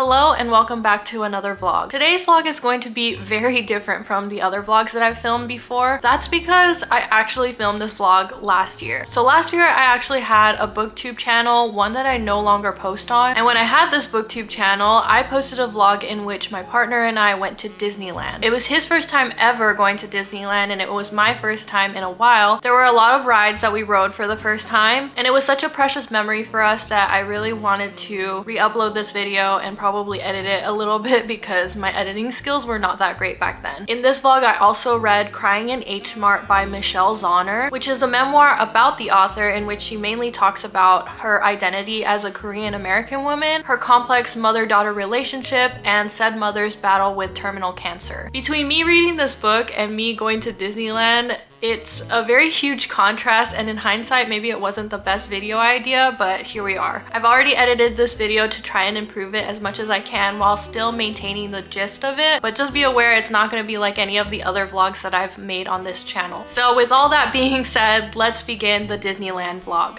Hello and welcome back to another vlog. Today's vlog is going to be very different from the other vlogs that I've filmed before. That's because I actually filmed this vlog last year. So last year I actually had a booktube channel, one that I no longer post on. And when I had this booktube channel, I posted a vlog in which my partner and I went to Disneyland. It was his first time ever going to Disneyland and it was my first time in a while. There were a lot of rides that we rode for the first time and it was such a precious memory for us that I really wanted to re-upload this video and probably edit it a little bit because my editing skills were not that great back then. In this vlog, I also read Crying in H Mart by Michelle Zauner, which is a memoir about the author in which she mainly talks about her identity as a Korean American woman, her complex mother-daughter relationship, and said mother's battle with terminal cancer. Between me reading this book and me going to Disneyland, it's a very huge contrast, and in hindsight maybe it wasn't the best video idea, but here we are. I've already edited this video to try and improve it as much as I can while still maintaining the gist of it, but just be aware it's not going to be like any of the other vlogs that I've made on this channel. So with all that being said, let's begin the Disneyland vlog.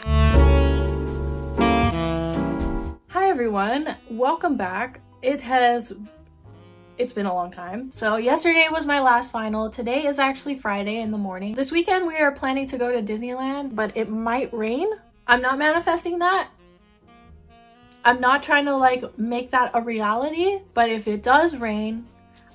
Hi everyone, welcome back. It's been a long time. So yesterday was my last final. Today is actually Friday in the morning. This weekend we are planning to go to Disneyland, but it might rain. I'm not manifesting that. I'm not trying to like make that a reality, but if it does rain,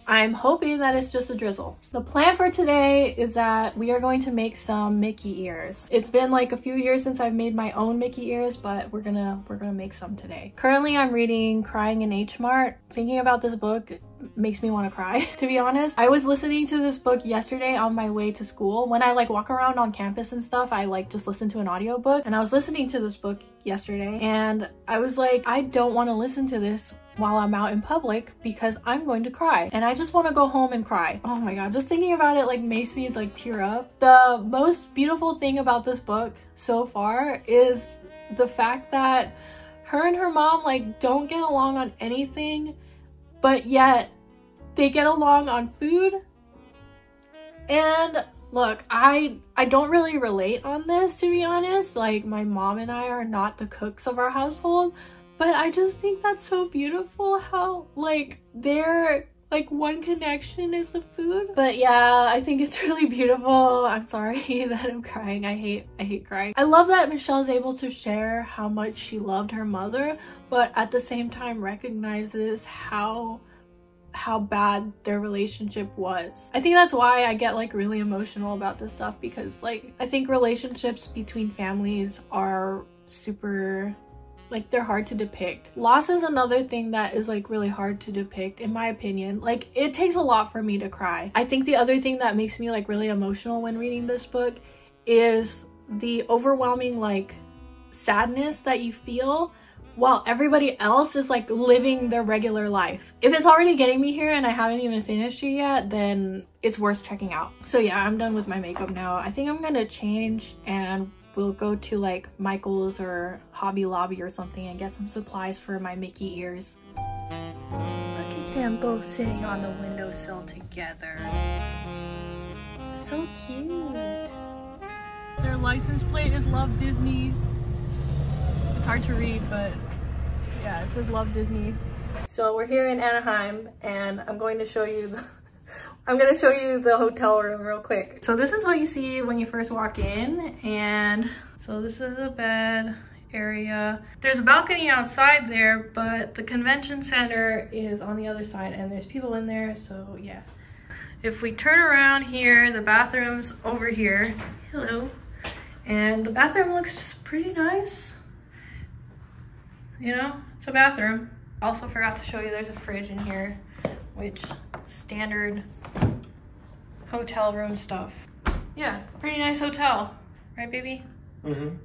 I'm hoping that it's just a drizzle. The plan for today is that we are going to make some Mickey ears. It's been like a few years since I've made my own Mickey ears, but we're gonna make some today. Currently I'm reading Crying in H Mart. Thinking about this book makes me want to cry, to be honest. I was listening to this book yesterday on my way to school. When I like walk around on campus and stuff, I like just listen to an audiobook, and I was listening to this book yesterday and I was like, I don't want to listen to this while I'm out in public because I'm going to cry and I just want to go home and cry. Oh my god, just thinking about it like makes me like tear up. The most beautiful thing about this book so far is the fact that her and her mom like don't get along on anything, but yet they get along on food. And look, I don't really relate on this, to be honest. Like, my mom and I are not the cooks of our household, but I just think that's so beautiful how like their like one connection is the food. But yeah, I think it's really beautiful. I'm sorry that I'm crying. I hate crying. I love that Michelle is able to share how much she loved her mother, but at the same time recognizes how bad their relationship was. I think that's why I get like really emotional about this stuff, because like I think relationships between families are super like they're hard to depict. Loss is another thing that is like really hard to depict, in my opinion. Like, it takes a lot for me to cry. I think the other thing that makes me like really emotional when reading this book is the overwhelming like sadness that you feel while everybody else is like living their regular life. If it's already getting me here and I haven't even finished it yet, then it's worth checking out. So yeah, I'm done with my makeup now. I think I'm gonna change and we'll go to like Michael's or Hobby Lobby or something and get some supplies for my Mickey ears. Look at them both sitting on the windowsill together. So cute. Their license plate is Love Disney. It's hard to read, but yeah, it says Love Disney. So we're here in Anaheim and I'm going to show you the hotel room real quick. So this is what you see when you first walk in, and so this is a bed area. There's a balcony outside there, but the convention center is on the other side and there's people in there, so yeah. If we turn around here, the bathroom's over here. Hello. And the bathroom looks pretty nice. You know, it's a bathroom. Also forgot to show you there's a fridge in here, which standard hotel room stuff. Yeah, pretty nice hotel, right baby? Mm-hmm.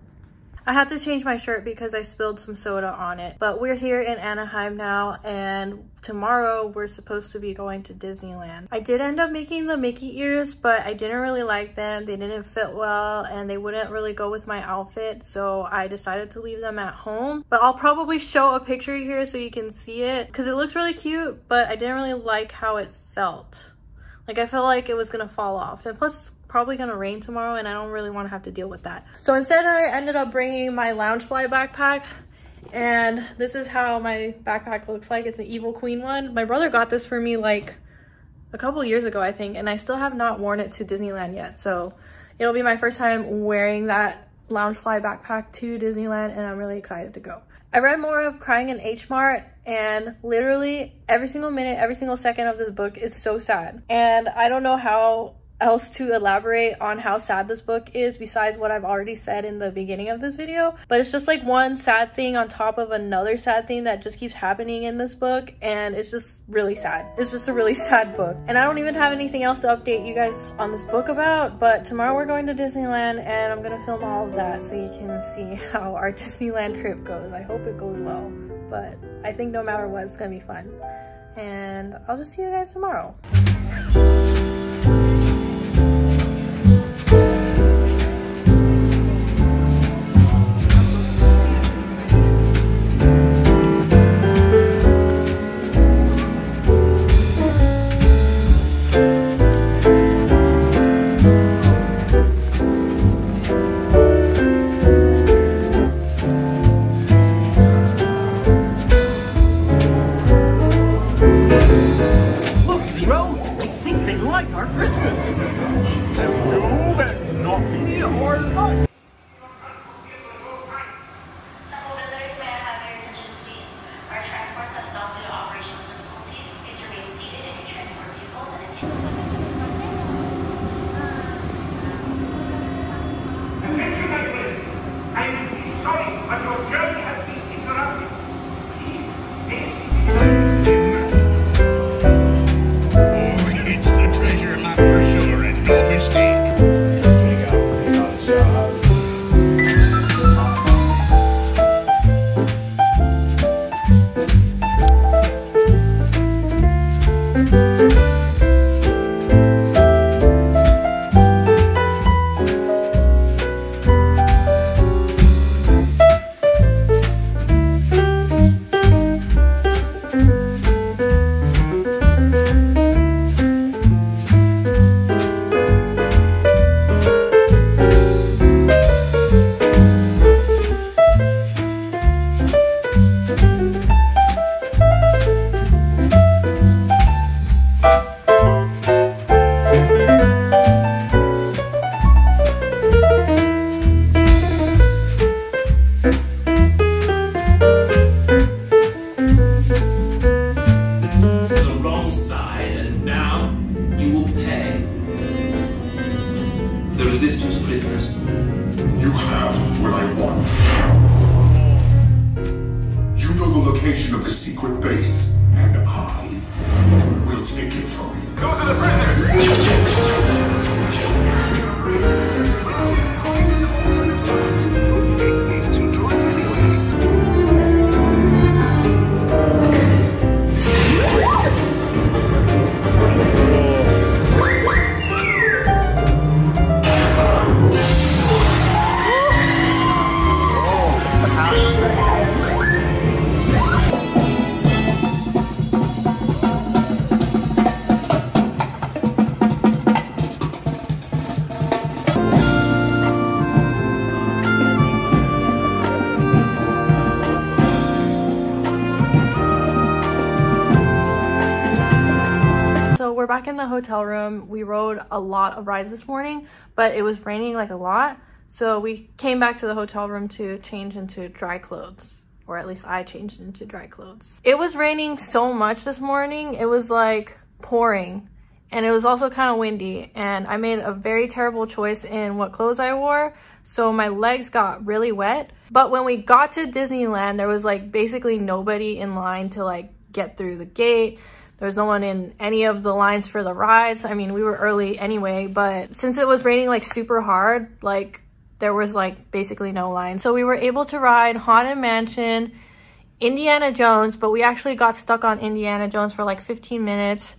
I had to change my shirt because I spilled some soda on it, but we're here in Anaheim now and tomorrow we're supposed to be going to Disneyland. I did end up making the Mickey ears, but I didn't really like them. They didn't fit well and they wouldn't really go with my outfit, so I decided to leave them at home. But I'll probably show a picture here so you can see it because it looks really cute, but I didn't really like how it felt. Like, I felt like it was gonna fall off, and plus probably gonna rain tomorrow and I don't really want to have to deal with that. So instead I ended up bringing my Loungefly backpack And this is how my backpack looks like. It's an Evil Queen one. My brother got this for me like a couple years ago, I think, and I still have not worn it to Disneyland yet. So it'll be my first time wearing that Loungefly backpack to Disneyland, and I'm really excited to go. I read more of Crying in H Mart, and literally every single minute, every single second of this book is so sad. And I don't know how else to elaborate on how sad this book is besides what I've already said in the beginning of this video, but it's just like one sad thing on top of another sad thing that just keeps happening in this book, and it's just really sad. It's just a really sad book, and I don't even have anything else to update you guys on this book about. But tomorrow we're going to Disneyland, and I'm gonna film all of that so you can see how our Disneyland trip goes. I hope it goes well, but I think no matter what, it's gonna be fun, and I'll just see you guys tomorrow. Of the secret base, and I will take it from you. Those are the prisoners! We're back in the hotel room. We rode a lot of rides this morning, but it was raining like a lot, so we came back to the hotel room to change into dry clothes, or at least I changed into dry clothes. It was raining so much this morning, it was like pouring, and it was also kind of windy, and I made a very terrible choice in what clothes I wore, so my legs got really wet. But when we got to Disneyland, there was like basically nobody in line to like get through the gate. There's no one in any of the lines for the rides. I mean, we were early anyway, but since it was raining like super hard, like there was like basically no line. So we were able to ride Haunted Mansion, Indiana Jones, but we actually got stuck on Indiana Jones for like 15 minutes.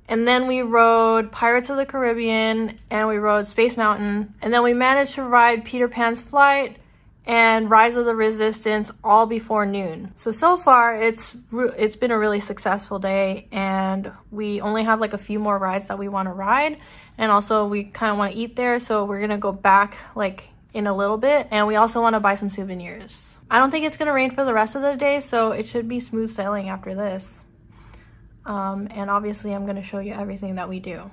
And then we rode Pirates of the Caribbean, and we rode Space Mountain. And then we managed to ride Peter Pan's Flight and Rise of the Resistance all before noon. So far it's been a really successful day, and we only have like a few more rides that we want to ride, and also we kind of want to eat there, so we're gonna go back like in a little bit, and we also want to buy some souvenirs. I don't think it's gonna rain for the rest of the day, so it should be smooth sailing after this. And obviously I'm gonna show you everything that we do.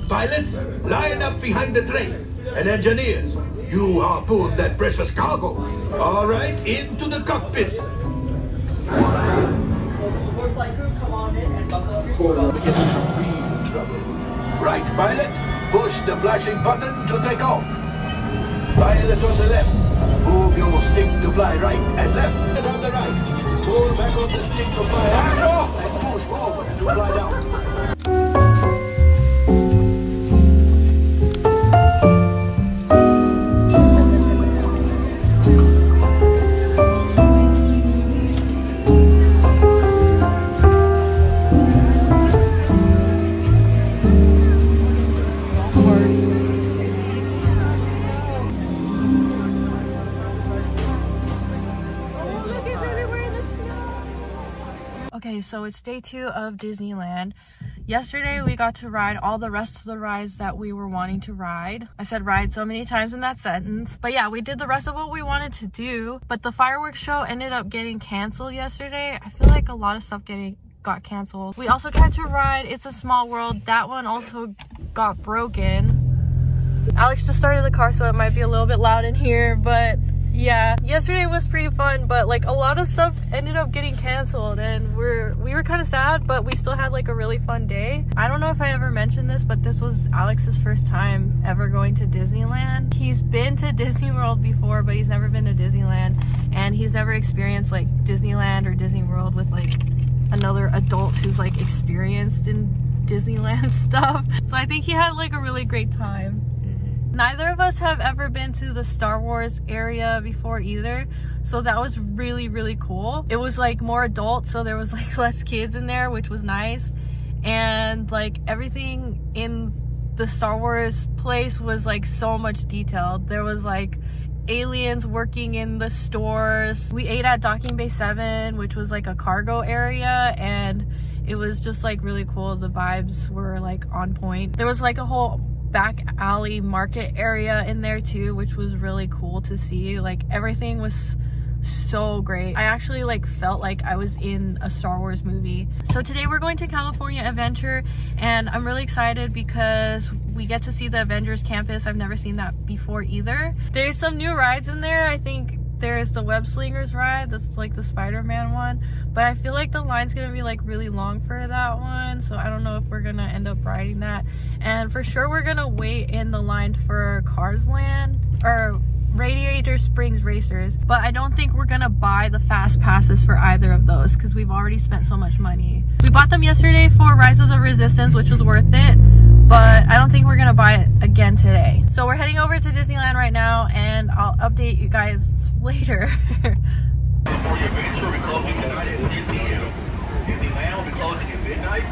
Pilots, line up behind the train. And engineers, you harpoon that precious cargo. All right, into the cockpit. Right, pilot, push the flashing button to take off. Pilot on the left, move your stick to fly right and left and on the right. Pull back on the stick to fly up and push forward to fly down. Okay, so it's day 2 of Disneyland. Yesterday we got to ride all the rest of the rides that we were wanting to ride. I said ride so many times in that sentence. But yeah, we did the rest of what we wanted to do, but the fireworks show ended up getting canceled yesterday. I feel like a lot of stuff got canceled. We also tried to ride It's a Small World. That one also got broken. Alex just started the car, so it might be a little bit loud in here, but yeah, yesterday was pretty fun, but like a lot of stuff ended up getting canceled, and we were kind of sad, but we still had like a really fun day. I don't know if I ever mentioned this, but this was Alex's first time ever going to Disneyland. He's been to Disney World before, but he's never been to Disneyland, and he's never experienced like Disneyland or Disney World with like another adult who's like experienced in Disneyland stuff. So I think he had like a really great time. Neither of us have ever been to the Star Wars area before either, so that was really, really cool. It was like more adult, so there was like less kids in there, which was nice. And like everything in the Star Wars place was like so much detailed. There was like aliens working in the stores. We ate at Docking Bay 7, which was like a cargo area, and it was just like really cool. The vibes were like on point. There was like a whole back alley market area in there too, which was really cool to see. Like everything was so great. I actually like felt like I was in a Star Wars movie. So today we're going to California Adventure, and I'm really excited because we get to see the Avengers campus. I've never seen that before either. There's some new rides in there. I think there's the Web Slingers ride, that's like the Spider-Man one, but I feel like the line's gonna be like really long for that one, so I don't know if we're gonna end up riding that. And for sure we're gonna wait in the line for Cars Land or Radiator Springs Racers, but I don't think we're gonna buy the fast passes for either of those because we've already spent so much money. We bought them yesterday for Rise of the Resistance, which was worth it, but I don't think we're gonna buy it again today. So we're heading over to Disneyland right now, and I'll update you guys later. For your adventure, we're closing tonight at 10 p.m. Disneyland will be closing at midnight.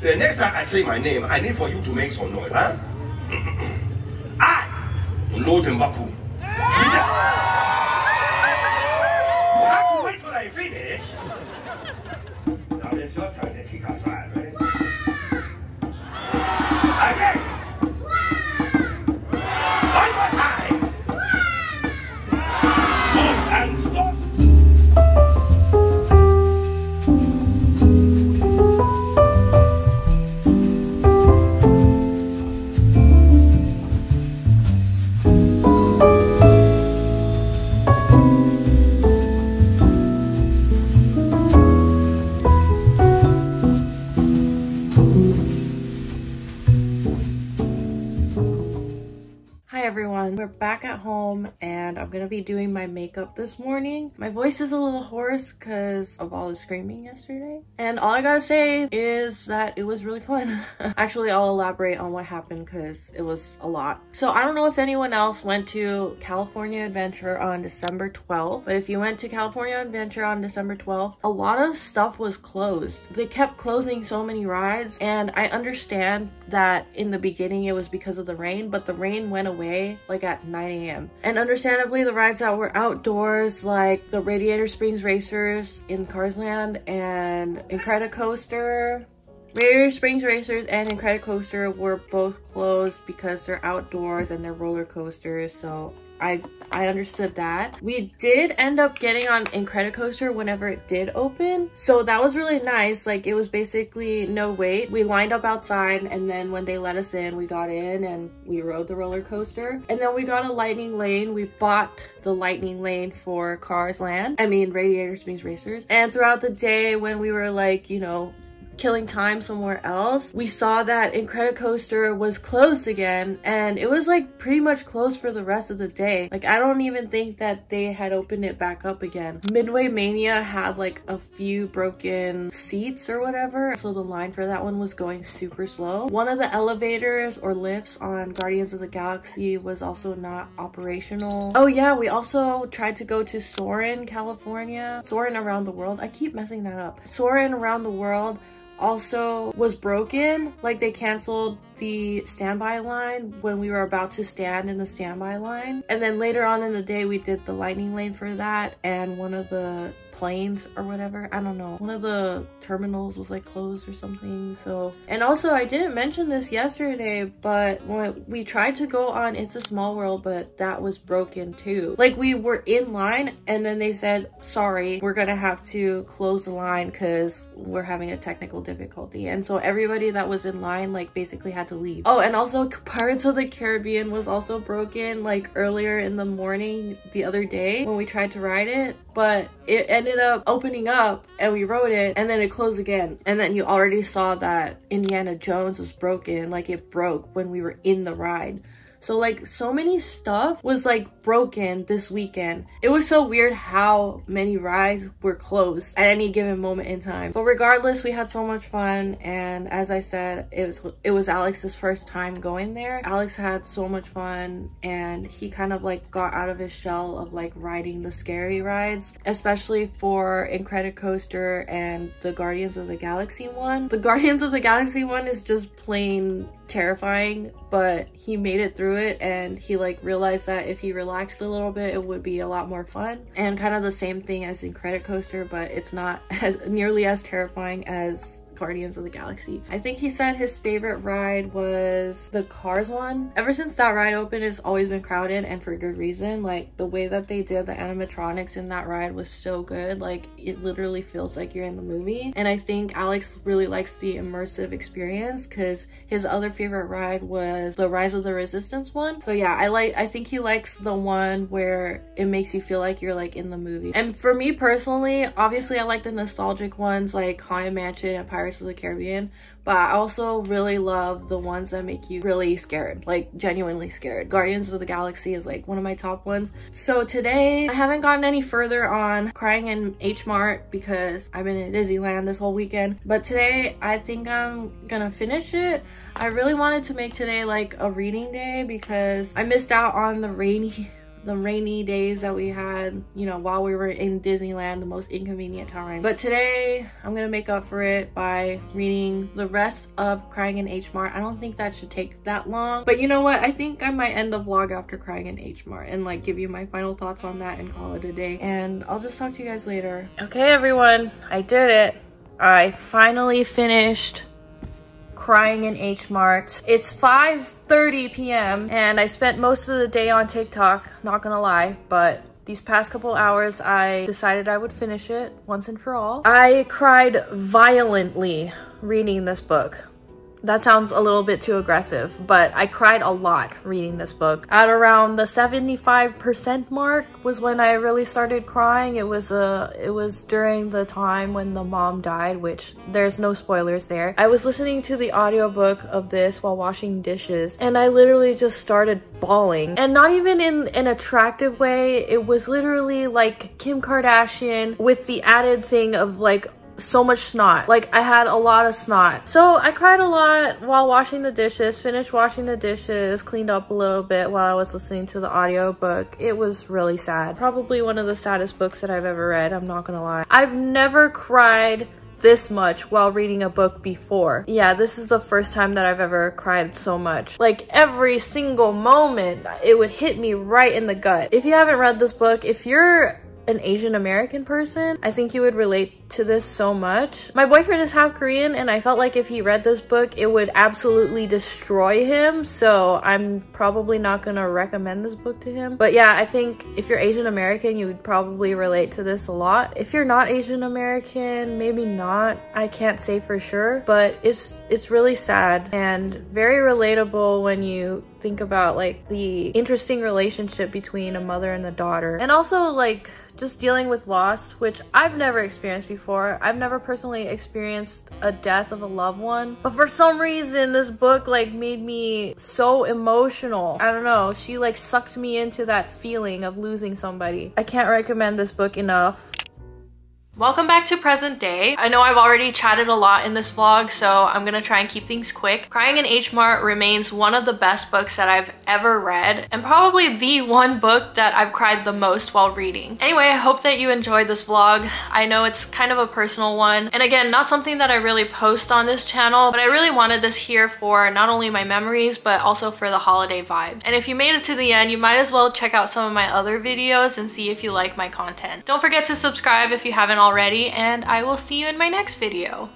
The next time I say my name, I need for you to make some noise, huh? I, Loden Baku. You have to wait till I finish. Now it's your turn to take our time, right? Again. One more time. Pause and stop. Everyone, we're back at home and I'm gonna be doing my makeup this morning. My voice is a little hoarse because of all the screaming yesterday, and all I gotta say is that it was really fun. Actually, I'll elaborate on what happened because it was a lot. So I don't know if anyone else went to California Adventure on December 12th, but if you went to California Adventure on December 12th, a lot of stuff was closed. They kept closing so many rides, and I understand that in the beginning it was because of the rain, but the rain went away like at 9 a.m. And understandably, the rides that were outdoors, like the Radiator Springs Racers in Cars Land and Incredicoaster, Radiator Springs Racers and Incredicoaster were both closed because they're outdoors and they're roller coasters, so I understood that. We did end up getting on Incredicoaster whenever it did open, so that was really nice. Like, it was basically no wait. We lined up outside, and then when they let us in, we got in and we rode the roller coaster. And then we got a lightning lane. We bought the lightning lane for Radiator Springs Racers. And throughout the day, when we were like, you know, killing time somewhere else, we saw that Incredicoaster was closed again, and it was like pretty much closed for the rest of the day. Like, I don't even think that they had opened it back up again. Midway Mania had like a few broken seats or whatever, so the line for that one was going super slow. One of the elevators or lifts on Guardians of the Galaxy was also not operational. Oh yeah, we also tried to go to Soarin', California. Soarin' Around the World. I keep messing that up. Soarin' Around the World also was broken. Like, they canceled the standby line when we were about to stand in the standby line, and then later on in the day we did the lightning lane for that, and one of the planes or whatever, I don't know, one of the terminals was like closed or something. So, and also I didn't mention this yesterday, but when we tried to go on It's a Small World, but that was broken too. Like, we were in line and then they said, sorry, we're gonna have to close the line because we're having a technical difficulty. And so everybody that was in line like basically had to leave. Oh, and also Pirates of the Caribbean was also broken like earlier in the morning the other day when we tried to ride it, but it ended up opening up and we rode it, and then it closed again. And then you already saw that Indiana Jones was broken. Like, it broke when we were in the ride. So like, so many stuff was like broken this weekend. It was so weird how many rides were closed at any given moment in time. But regardless, we had so much fun, and as I said, it was Alex's first time going there. Alex had so much fun, and he kind of like got out of his shell of like riding the scary rides, especially for Incredicoaster and the Guardians of the Galaxy one. The Guardians of the Galaxy one is just plain terrifying, but he made it through it, and he like realized that if he relaxed a little bit it would be a lot more fun. And kind of the same thing as Incredicoaster, but it's not as nearly as terrifying as Guardians of the Galaxy. I think he said his favorite ride was the Cars one. Ever since that ride opened, it's always been crowded, and for good reason. Like, the way that they did the animatronics in that ride was so good. Like, it literally feels like you're in the movie. And I think Alex really likes the immersive experience because his other favorite ride was the Rise of the Resistance one. So yeah, I think he likes the one where it makes you feel like you're like in the movie. And for me personally, obviously I like the nostalgic ones like Haunted Mansion and Pirates of the Caribbean, but I also really love the ones that make you really scared, like genuinely scared. Guardians of the Galaxy is like one of my top ones. So today I haven't gotten any further on crying in H Mart because I've been in Disneyland this whole weekend, but today I think I'm gonna finish it. I really wanted to make today like a reading day because I missed out on the rainy days that we had, you know, while we were in Disneyland, the most inconvenient time. But today I'm gonna make up for it by reading the rest of Crying in H Mart. I don't think that should take that long, but you know what, I think I might end the vlog after Crying in H Mart and like give you my final thoughts on that and call it a day, and I'll just talk to you guys later. Okay everyone, I did it. I finally finished Crying in H Mart. It's 5:30 p.m. and I spent most of the day on TikTok, not gonna lie, but these past couple hours I decided I would finish it once and for all. I cried violently reading this book. That sounds a little bit too aggressive, but I cried a lot reading this book. At around the 75% mark was when I really started crying. It was during the time when the mom died, which there's no spoilers there. I was listening to the audiobook of this while washing dishes, and I literally just started bawling. And not even in an attractive way. It was literally like Kim Kardashian with the added thing of like so much snot. Like, I had a lot of snot. So I cried a lot while washing the dishes, finished washing the dishes, cleaned up a little bit while I was listening to the audiobook. It was really sad. Probably one of the saddest books that I've ever read, I'm not gonna lie. I've never cried this much while reading a book before. Yeah, this is the first time that I've ever cried so much. Like, every single moment, it would hit me right in the gut. If you haven't read this book, if you're an Asian American person, I think you would relate to this so much. My boyfriend is half Korean, and I felt like if he read this book, it would absolutely destroy him. So I'm probably not gonna recommend this book to him. But yeah, I think if you're Asian American, you would probably relate to this a lot. If you're not Asian American, maybe not. I can't say for sure, but it's really sad and very relatable when you think about like the interesting relationship between a mother and a daughter, and also like just dealing with loss, which I've never experienced before. I've never personally experienced a death of a loved one, but for some reason this book like made me so emotional. I don't know, she like sucked me into that feeling of losing somebody. I can't recommend this book enough. Welcome back to present day. I know I've already chatted a lot in this vlog, so I'm gonna try and keep things quick. Crying in H Mart remains one of the best books that I've ever read, and probably the one book that I've cried the most while reading. Anyway, I hope that you enjoyed this vlog. I know it's kind of a personal one, and again, not something that I really post on this channel, but I really wanted this here for not only my memories, but also for the holiday vibe. And if you made it to the end, you might as well check out some of my other videos and see if you like my content. Don't forget to subscribe if you haven't already, and I will see you in my next video.